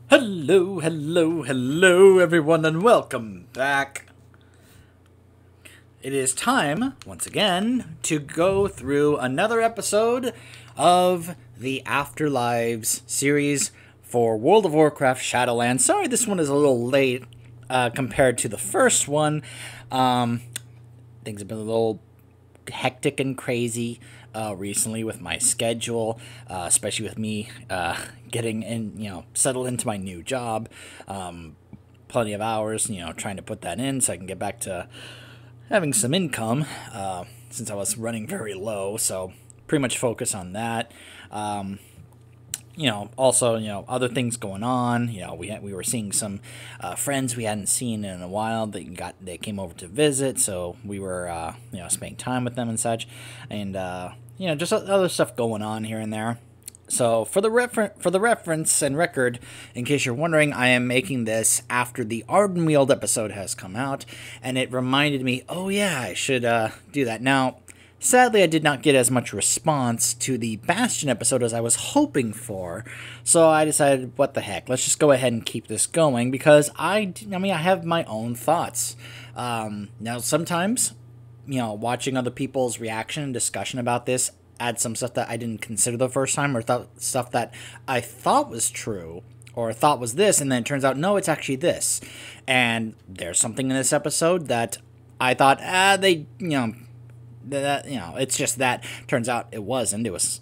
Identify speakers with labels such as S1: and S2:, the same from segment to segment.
S1: Hello, hello, hello, everyone, and welcome back. It is time, once again, to go through another episode of the Afterlives series for World of Warcraft Shadowlands. Sorry, this one is a little late compared to the first one. Things have been a little hectic and crazy recently with my schedule, especially with me getting in, settled into my new job. Plenty of hours, trying to put that in so I can get back to having some income since I was running very low. So pretty much focus on that. Also, other things going on. We were seeing some friends we hadn't seen in a while they came over to visit, so we were spending time with them and such, and just other stuff going on here and there. So for the reference and record, in case you're wondering, I am making this after the Ardenweald episode has come out, and it reminded me, oh yeah, I should do that. Now, sadly, I did not get as much response to the Bastion episode as I was hoping for, so I decided, what the heck, let's just go ahead and keep this going, because I have my own thoughts. Now, sometimes, watching other people's reaction and discussion about this adds some stuff that I didn't consider the first time, or stuff that I thought was true, or thought was this, and then it turns out, no, it's actually this. And there's something in this episode that I thought, it's just that. Turns out it wasn't. It was,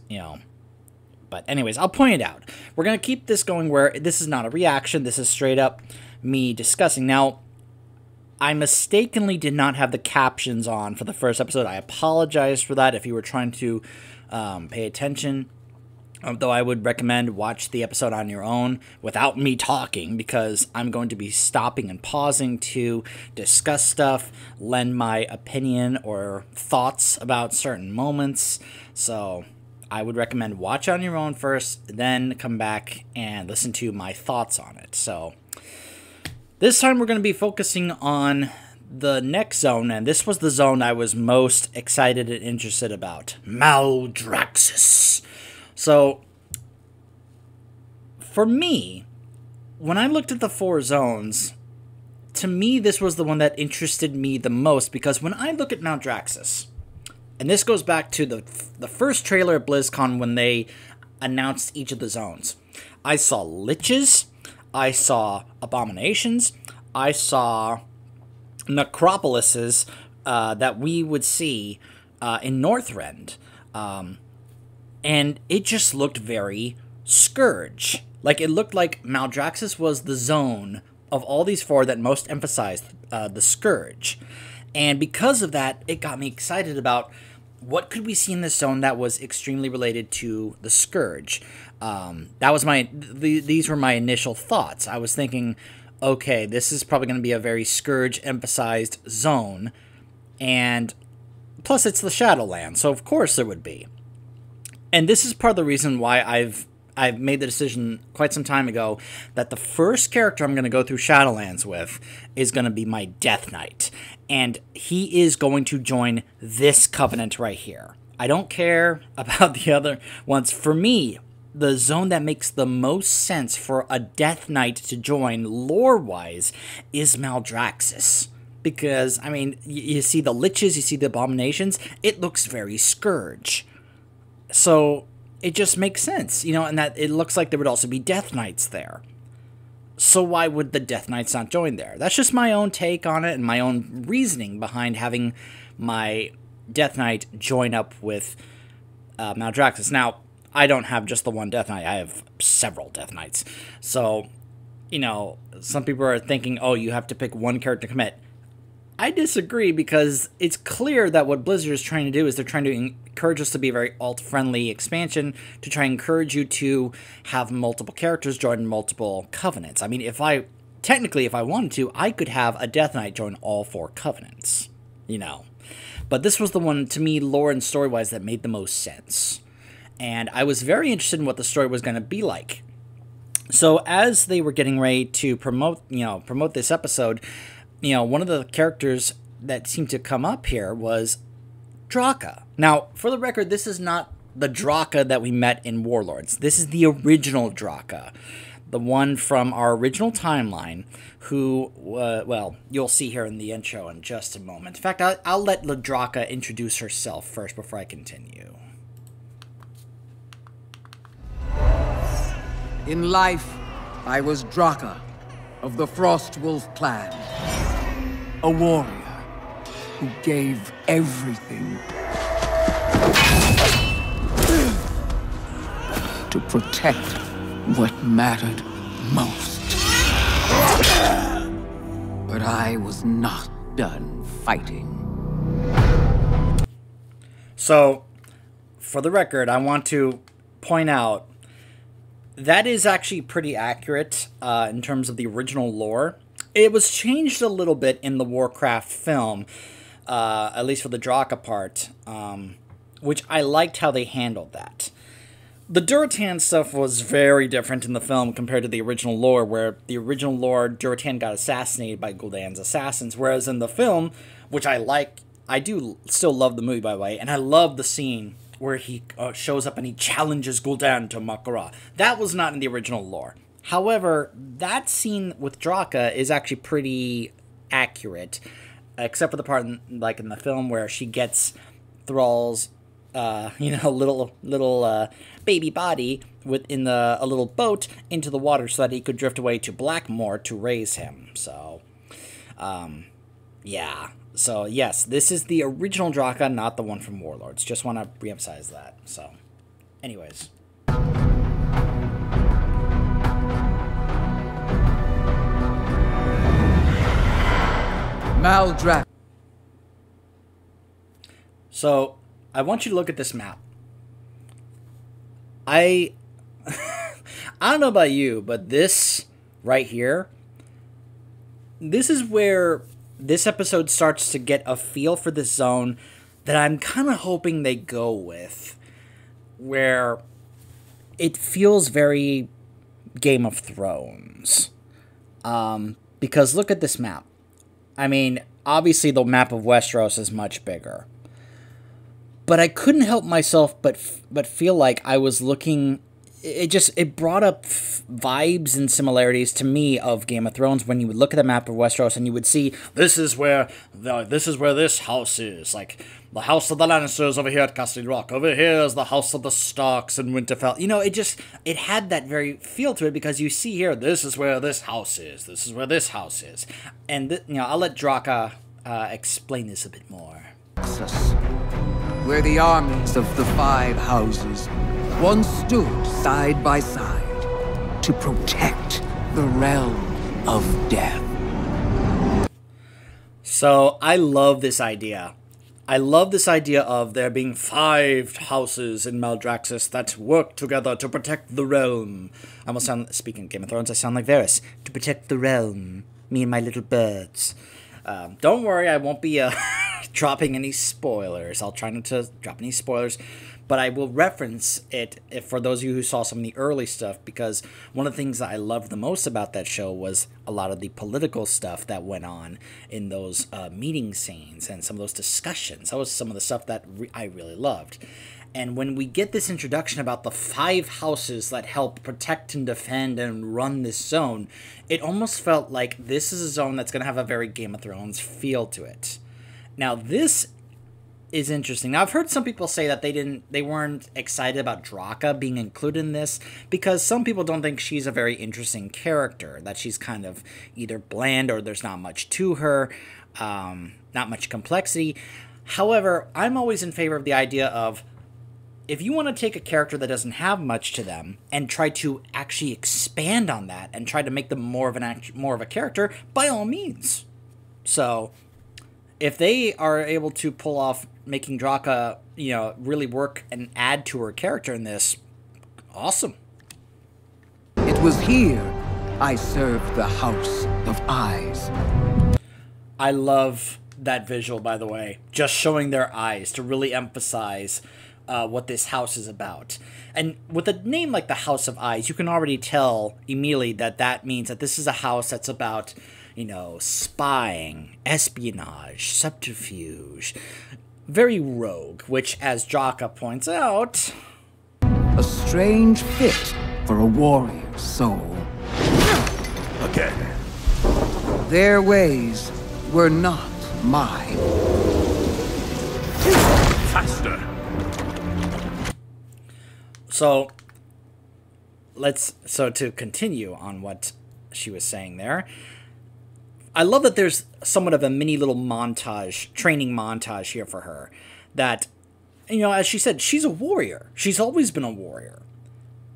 S1: But anyways, I'll point it out. We're going to keep this going where this is not a reaction. This is straight up me discussing. Now, I mistakenly did not have the captions on for the first episode. I apologize for that if you were trying to pay attention. Though I would recommend watch the episode on your own without me talking, because I'm going to be stopping and pausing to discuss stuff, lend my opinion or thoughts about certain moments. So I would recommend watch on your own first, then come back and listen to my thoughts on it. So this time we're going to be focusing on the next zone, and this was the zone I was most excited and interested about, Maldraxxus. So, for me, when I looked at the 4 zones, to me this was the one that interested me the most, because when I look at Maldraxxus, and this goes back to the first trailer at BlizzCon when they announced each of the zones, I saw liches, I saw abominations, I saw necropolises that we would see in Northrend. And it just looked very Scourge. Like, it looked like Maldraxxus was the zone of all these 4 that most emphasized the Scourge. And because of that, it got me excited about what could we see in this zone that was extremely related to the Scourge. That was these were my initial thoughts. I was thinking, okay, this is probably going to be a very Scourge-emphasized zone. And plus, it's the Shadowlands, so of course there would be. And this is part of the reason why I've made the decision quite some time ago that the first character I'm going to go through Shadowlands with is going to be my Death Knight. And he is going to join this covenant right here. I don't care about the other ones. For me, the zone that makes the most sense for a Death Knight to join lore-wise is Maldraxxus. Because, you see the liches, you see the abominations, it looks very Scourge. So it just makes sense, and that it looks like there would also be Death Knights there. So why would the Death Knights not join there? That's just my own take on it and my own reasoning behind having my Death Knight join up with Maldraxxus. Now, I don't have just the one Death Knight. I have several Death Knights. So, some people are thinking, oh, you have to pick one character to commit. I disagree, because it's clear that what Blizzard is trying to do is they're trying to encourage us to be a very alt-friendly expansion, to try and encourage you to have multiple characters join multiple covenants. If I wanted to, I could have a Death Knight join all 4 covenants, But this was the one, to me, lore and story-wise, that made the most sense. And I was very interested in what the story was going to be like. So as they were getting ready to promote this episode, one of the characters that seemed to come up here was Draka. Now, for the record, this is not the Draka that we met in Warlords. This is the original Draka. the one from our original timeline, who, well, you'll see here in the intro in just a moment. In fact, I'll let Maldraxxus introduce herself first before I continue.
S2: In life, I was Draka of the Frostwolf clan, a warrior who gave everything to protect what mattered most. But I was not done fighting.
S1: So, for the record, I want to point out that is actually pretty accurate in terms of the original lore. It was changed a little bit in the Warcraft film, at least for the Draka part, which I liked how they handled that. The Durotan stuff was very different in the film compared to the original lore, where the original lore, Durotan got assassinated by Gul'dan's assassins, whereas in the film, which I like, I do still love the movie, by the way, and I love the scene where he shows up and he challenges Gul'dan to Mak'gora. That was not in the original lore. However, that scene with Draka is actually pretty accurate, except for the part in the film where she gets Thrall's, little baby body within a little boat into the water so that he could drift away to Blackmoor to raise him. So, yeah. So, yes, this is the original Draka, not the one from Warlords. Just want to reemphasize that. So, anyways.
S2: Maldraxxus.
S1: So, I want you to look at this map. I don't know about you, but this right here, this is where this episode starts to get a feel for this zone that I'm kind of hoping they go with, where it feels very Game of Thrones. Because look at this map. I mean, obviously the map of Westeros is much bigger. But I couldn't help myself but feel like I was looking. It brought up vibes and similarities to me of Game of Thrones when you would look at the map of Westeros and you would see this is where this house is, like the house of the Lannisters over here at Castle Rock. Over here is the house of the Starks in Winterfell. You know, it had that very feel to it because you see here this is where this house is. This is where this house is, and I'll let Draka explain this a bit more.
S2: Where the armies of the five houses once stood side by side to protect the realm of death.
S1: So I love this idea. I love this idea of there being 5 houses in Maldraxxus that work together to protect the realm. I almost sound, speaking of Game of Thrones, I sound like Varys. To protect the realm. Me and my little birds. Don't worry, I won't be dropping any spoilers. I'll try not to drop any spoilers, but I will reference it for those of you who saw some of the early stuff, because one of the things that I loved the most about that show was a lot of the political stuff that went on in those meeting scenes and some of those discussions. That was some of the stuff that I really loved. And when we get this introduction about the 5 houses that help protect and defend and run this zone, it almost felt like this is a zone that's going to have a very Game of Thrones feel to it. Now, this is interesting. Now, I've heard some people say that they weren't excited about Draka being included in this because some people don't think she's a very interesting character, that she's kind of either bland or there's not much to her, not much complexity. However, I'm always in favor of the idea of, if you want to take a character that doesn't have much to them and try to actually expand on that and try to make them more of a character, by all means. So, if they are able to pull off making Draka, really work and add to her character in this, awesome.
S2: It was here I served the House of Eyes.
S1: I love that visual, by the way. Just showing their eyes to really emphasize what this house is about. And with a name like the House of Eyes, you can already tell immediately that means that this is a house that's about, spying, espionage, subterfuge, very rogue, which, as Draka points out,
S2: a strange fit for a warrior's soul.
S3: again.
S2: Their ways were not mine.
S3: Faster.
S1: So to continue on what she was saying there, I love that there's somewhat of a mini little montage, training montage here for her. That, you know, as she said, she's a warrior. She's always been a warrior.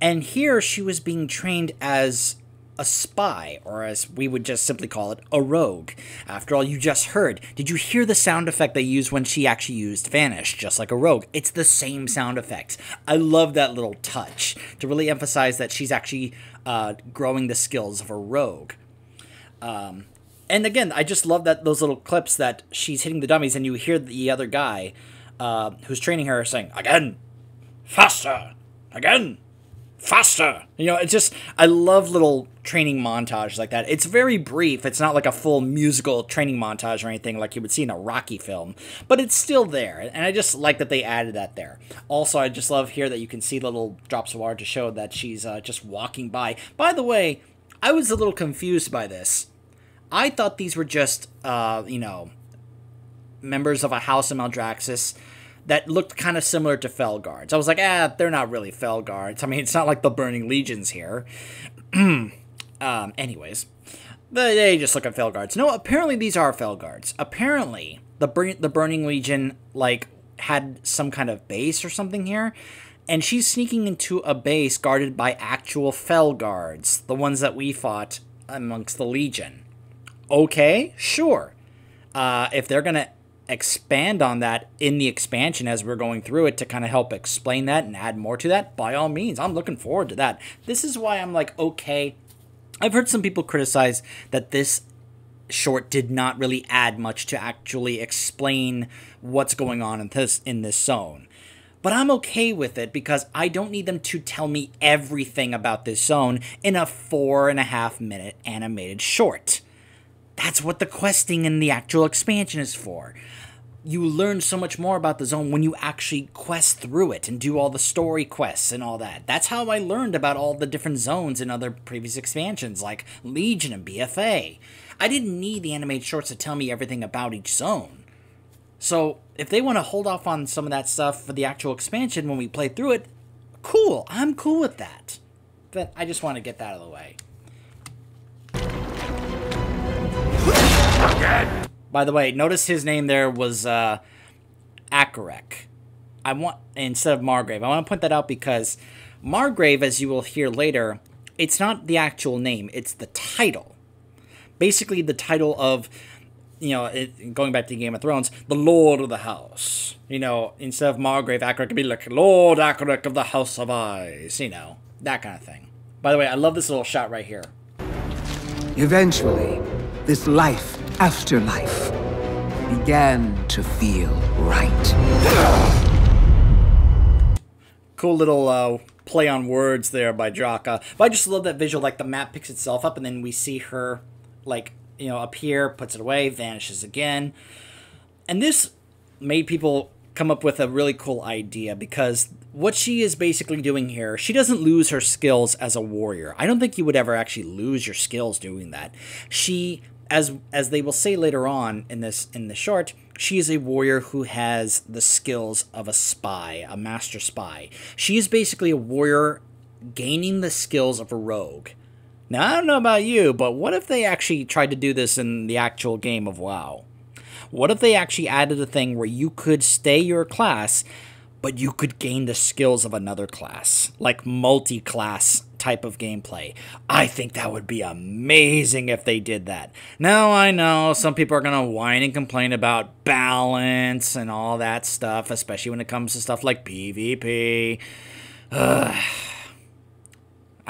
S1: And here she was being trained as a spy, or as we would just simply call it, a rogue. After all, you just heard. Did you hear the sound effect they used when she actually used Vanish, just like a rogue? It's the same sound effect. I love that little touch to really emphasize that she's actually growing the skills of a rogue. And again, I just love that those little clips that she's hitting the dummies and you hear the other guy who's training her saying, again, faster, again, faster. You know, it's just, I love little training montages like that. It's very brief. It's not like a full musical training montage or anything like you would see in a Rocky film, but it's still there. And I just like that they added that there. Also, I just love here that you can see little drops of water to show that she's just walking by. By the way, I was a little confused by this. I thought these were just, you know, members of a house in Maldraxxus that looked kind of similar to Fel Guards. I was like, they're not really Fel Guards. I mean, it's not like the Burning Legions here. Anyways, they just look at Fel Guards. No, apparently these are Fel Guards. Apparently, the Burning Legion, like, had some kind of base or something here, and she's sneaking into a base guarded by actual Fel Guards, the ones that we fought amongst the Legion. Okay, sure. If they're going to expand on that in the expansion as we're going through it to kind of help explain that and add more to that, by all means, I'm looking forward to that. This is why I'm like, okay. I've heard some people criticize that this short did not really add much to actually explain what's going on in this zone. But I'm okay with it because I don't need them to tell me everything about this zone in a 4.5-minute animated short. That's what the questing in the actual expansion is for. You learn so much more about the zone when you actually quest through it and do all the story quests and all that. That's how I learned about all the different zones in other previous expansions, like Legion and BFA. I didn't need the animated shorts to tell me everything about each zone. So, if they want to hold off on some of that stuff for the actual expansion when we play through it, cool. I'm cool with that. But I just want to get that out of the way. By the way, notice his name there was Akarek. Instead of Margrave. I want to point that out because Margrave, as you will hear later, it's not the actual name, it's the title. Basically, the title of, you know, going back to Game of Thrones, the Lord of the House. You know, instead of Margrave, Akarek could be like, Lord Akarek of the House of Eyes. You know, that kind of thing. By the way, I love this little shot right here.
S2: Eventually, this life after life began to feel right.
S1: Cool little play on words there by Draka. But I just love that visual, like the map picks itself up and then we see her, like, you know, appear, puts it away, vanishes again. And this made people come up with a really cool idea because what she is basically doing here, she doesn't lose her skills as a warrior. I don't think you would ever actually lose your skills doing that. She, as they will say later on in the short, she is a warrior who has the skills of a spy, a master spy. She is basically a warrior gaining the skills of a rogue. Now, I don't know about you, but what if they actually tried to do this in the actual game of WoW? What if they actually added a thing where you could stay your class, but you could gain the skills of another class? Like multi-class type of gameplay. I think that would be amazing if they did that. Now, I know some people are going to whine and complain about balance and all that stuff, especially when it comes to stuff like PvP.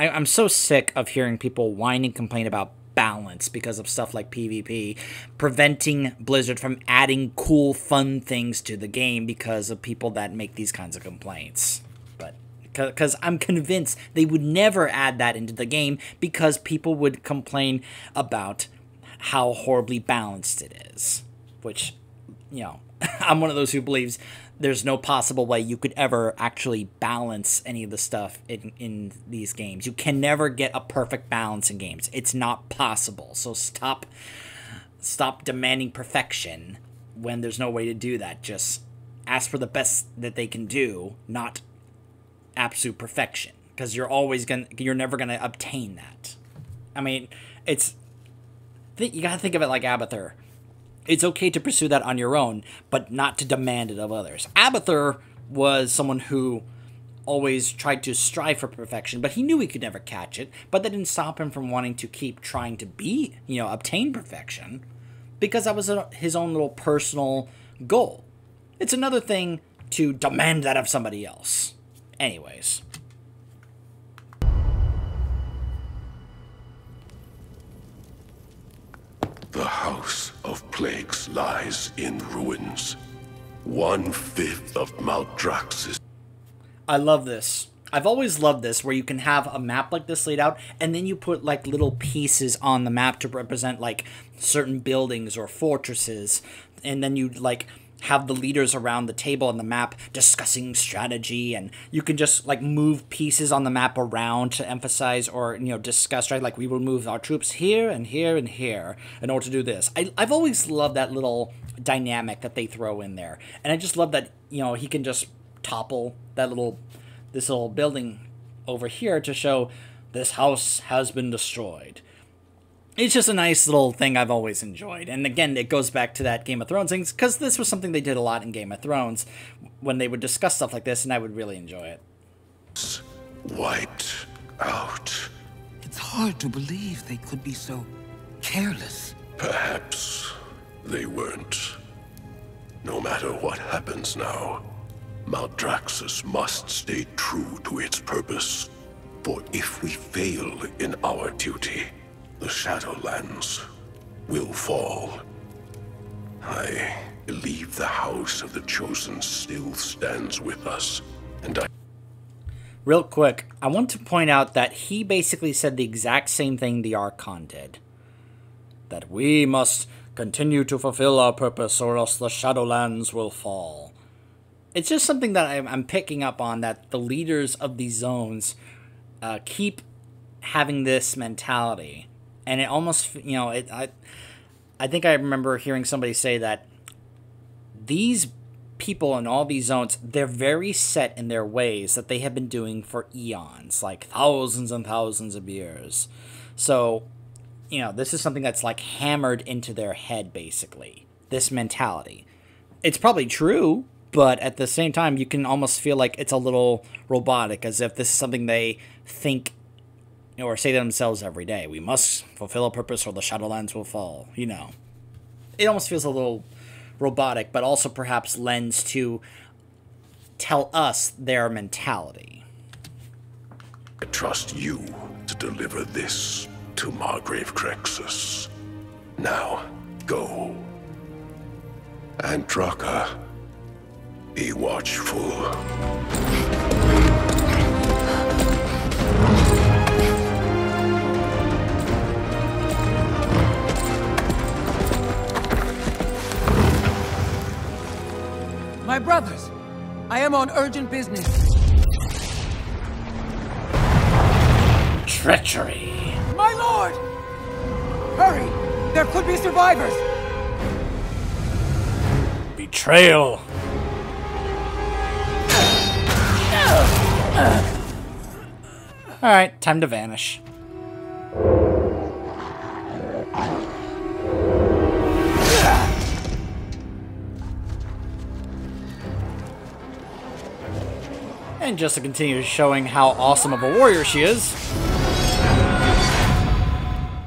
S1: I'm so sick of hearing people whine and complain about balance because of stuff like PvP, preventing Blizzard from adding cool, fun things to the game because of people that make these kinds of complaints. But because I'm convinced they would never add that into the game because people would complain about how horribly balanced it is. Which, you know, I'm one of those who believes there's no possible way you could ever actually balance any of the stuff in these games. You can never get a perfect balance in games. It's not possible. So stop demanding perfection when there's no way to do that. Just ask for the best that they can do, not absolute perfection, because you're never gonna obtain that. I mean, you gotta think of it like Abathur. It's okay to pursue that on your own, but not to demand it of others. Abathur was someone who always tried to strive for perfection, but he knew he could never catch it. But that didn't stop him from wanting to keep trying to obtain perfection, because that was his own little personal goal. It's another thing to demand that of somebody else. Anyways.
S3: The House of Plagues lies in ruins. 1/5 of Maldraxxus.
S1: I love this. I've always loved this, where you can have a map like this laid out, and then you put like little pieces on the map to represent like certain buildings or fortresses, and then you like have the leaders around the table on the map discussing strategy, and you can just like move pieces on the map around to emphasize or discuss, right? Like, we will move our troops here and here and here in order to do this. I've always loved that little dynamic that they throw in there, and I just love that he can just topple this little building over here to show this house has been destroyed. It's just a nice little thing I've always enjoyed. And again, it goes back to that Game of Thrones things, because this was something they did a lot in Game of Thrones when they would discuss stuff like this, and I would really enjoy it.
S3: Wiped out.
S2: It's hard to believe they could be so careless.
S3: Perhaps they weren't. No matter what happens now, Maldraxxus must stay true to its purpose. For if we fail in our duty, the Shadowlands will fall. I believe the House of the Chosen still stands with us, and
S1: Real quick, I want to point out that he basically said the exact same thing the Archon did. That we must continue to fulfill our purpose, or else the Shadowlands will fall. It's just something that I'm picking up on, that the leaders of these zones keep having this mentality. And it almost, I think I remember hearing somebody say that these people in all these zones, they're very set in their ways that they have been doing for eons, like thousands and thousands of years. So, this is something that's like hammered into their head, basically, this mentality. It's probably true, but at the same time, you can almost feel like it's a little robotic, as if this is something they think or say to themselves every day. We must fulfill a purpose or the Shadowlands will fall. It almost feels a little robotic, but also perhaps lends to tell us their mentality.
S3: I trust you to deliver this to Maldraxxus. Now, go. Andraka, be watchful.
S2: My brothers, I am on urgent business.
S1: Treachery.
S2: My lord! Hurry! There could be survivors!
S1: Betrayal. Alright, time to vanish. And just to continue showing how awesome of a warrior she is,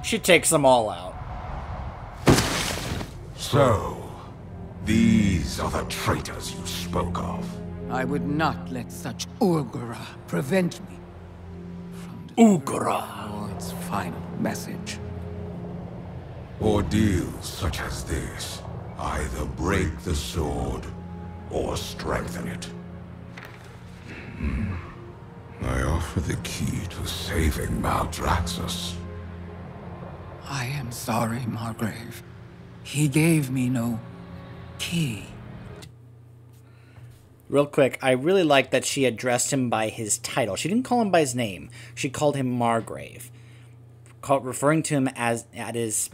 S1: she takes them all out.
S4: So, these are the traitors you spoke of.
S2: I would not let such Urgura prevent me from
S1: Urgura.
S2: the Lord's final message.
S4: Ordeals such as this either break the sword or strengthen it. I offer the key to saving Maldraxxus.
S2: I am sorry, Margrave. He gave me no key.
S1: real quick, I really like that she addressed him by his title. She didn't call him by his name. She called him Margrave, referring to him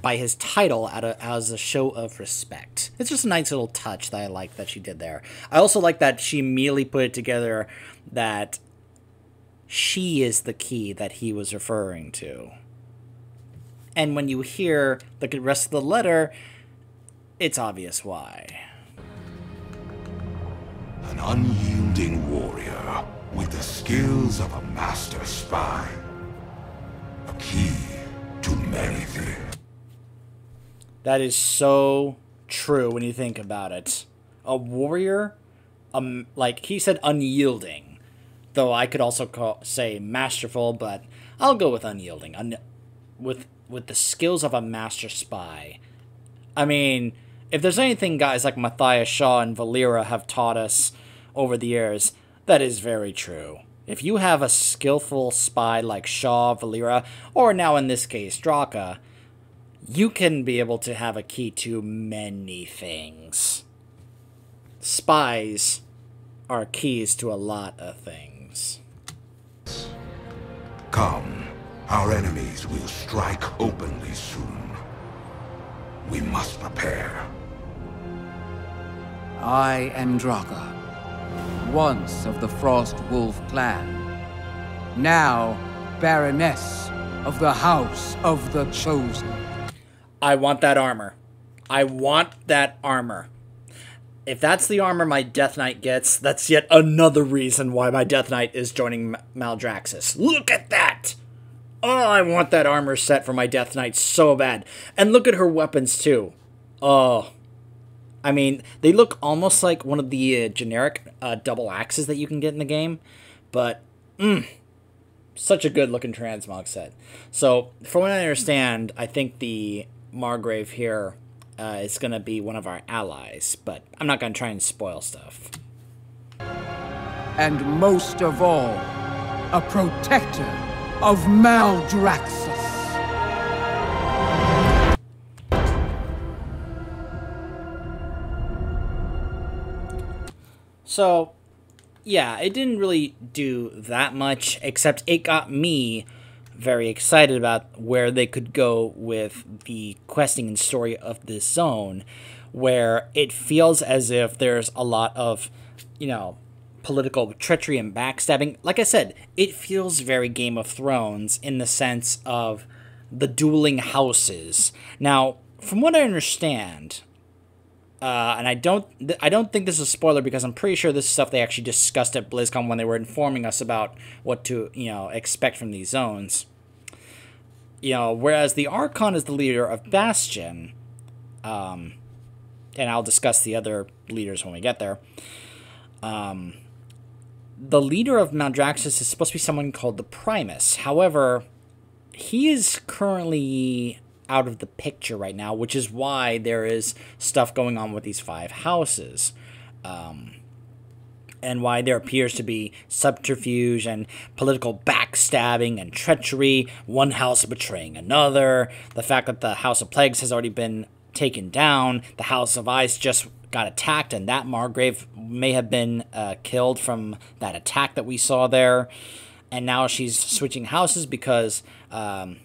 S1: by his title as a show of respect. It's just a nice little touch that I like that she did there. I also like that she immediately put it together that she is the key that he was referring to. And when you hear the rest of the letter, it's obvious why.
S4: An unyielding warrior with the skills of a master spy. A key to many things.
S1: That is so true when you think about it. A warrior, like he said, unyielding. Though I could also say masterful, but I'll go with unyielding. With the skills of a master spy. I mean, if there's anything guys like Matthias Shaw and Valera have taught us over the years, that is very true. If you have a skillful spy like Shaw, Valera, or now in this case, Draka, you can be able to have a key to many things. Spies are keys to a lot of things.
S4: Come, our enemies will strike openly soon. We must prepare.
S2: I am Draka, once of the Frost Wolf clan, now Baroness of the House of the Chosen.
S1: I want that armor. I want that armor. If that's the armor my Death Knight gets, that's yet another reason why my Death Knight is joining Maldraxxus. Look at that! Oh, I want that armor set for my Death Knight so bad. And look at her weapons, too. Oh. I mean, they look almost like one of the generic double axes that you can get in the game. But, such a good-looking transmog set. So, from what I understand, I think the Margrave here is going to be one of our allies. But I'm not going to try and spoil stuff.
S2: And most of all, a protector of Maldraxxus.
S1: So, yeah, it didn't really do that much, except it got me very excited about where they could go with the questing and story of this zone, where it feels as if there's a lot of, political treachery and backstabbing. Like I said, it feels very Game of Thrones in the sense of the dueling houses. Now, from what I understand, and I don't think this is a spoiler because I'm pretty sure this is stuff they actually discussed at BlizzCon when they were informing us about what to, expect from these zones. Whereas the Archon is the leader of Bastion, and I'll discuss the other leaders when we get there. The leader of Maldraxxus is supposed to be someone called the Primus. However, he is currently out of the picture right now, which is why there is stuff going on with these 5 houses. And why there appears to be subterfuge and political backstabbing and treachery, one house betraying another, the fact that the House of Plagues has already been taken down, the House of Ice just got attacked, and that Margrave may have been killed from that attack that we saw there. And now she's switching houses because I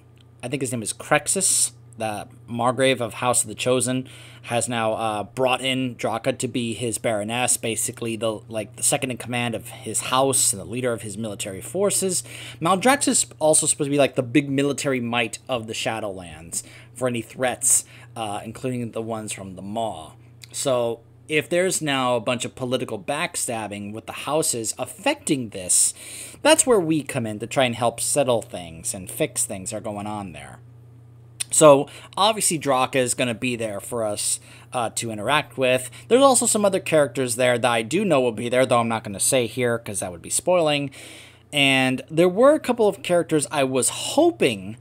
S1: think his name is Crexus, the Margrave of House of the Chosen, has now brought in Draka to be his Baroness, basically the second in command of his house and the leader of his military forces. Maldraxxus is also supposed to be like the big military might of the Shadowlands for any threats, including the ones from the Maw. So if there's now a bunch of political backstabbing with the houses affecting this, that's where we come in to try and help settle things and fix things that are going on there. So obviously Draka is going to be there for us to interact with. There's also some other characters there that I do know will be there, though I'm not going to say here because that would be spoiling. And there were a couple of characters I was hoping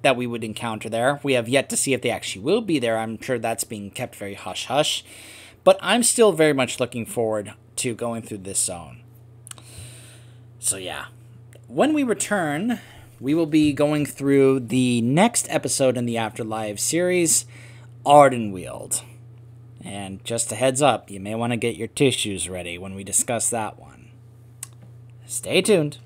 S1: that we would encounter there. We have yet to see if they actually will be there. I'm sure that's being kept very hush-hush. But I'm still very much looking forward to going through this zone. So yeah, when we return, we will be going through the next episode in the Afterlives series, Ardenweald. And just a heads up, you may want to get your tissues ready when we discuss that one. Stay tuned.